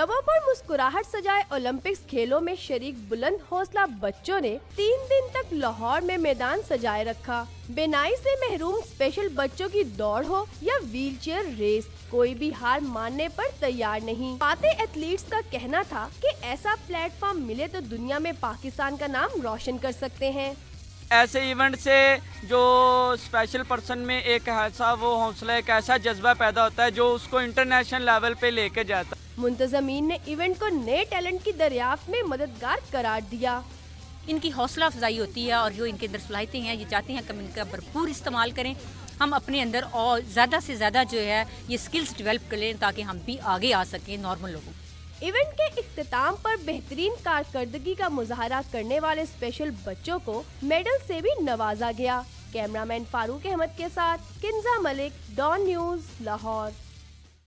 लबों पर मुस्कुराहट सजाए ओलंपिक्स खेलों में शरीक बुलंद हौसला बच्चों ने 3 दिन तक लाहौर में मैदान सजाए रखा। बेनाई से महरूम स्पेशल बच्चों की दौड़ हो या व्हीलचेयर रेस, कोई भी हार मानने पर तैयार नहीं। पाते एथलीट्स का कहना था कि ऐसा प्लेटफॉर्म मिले तो दुनिया में पाकिस्तान का नाम रोशन कर सकते हैं। ऐसे इवेंट से जो स्पेशल पर्सन में एक ऐसा वो हौसला, एक ऐसा जज्बा पैदा होता है जो उसको इंटरनेशनल लेवल पे लेके जाता है। मुंतजमीन ने इवेंट को नए टैलेंट की दरियाफ्त में मददगार करार दिया। इनकी हौसला अफजाई होती है और जो इनके अंदर सलाहियतें हैं ये चाहते हैं कि हम इनका भरपूर इस्तेमाल करें, हम अपने अंदर और ज़्यादा से ज़्यादा जो है ये स्किल्स डेवलप कर लें ताकि हम भी आगे आ सकें नॉर्मल लोगों। इवेंट के इख्तिताम पर बेहतरीन कारकर्दगी का मुजाहरा करने वाले स्पेशल बच्चों को मेडल से भी नवाजा गया। कैमरामैन फारूक अहमद के साथ किंजा मलिक, डॉन न्यूज़, लाहौर।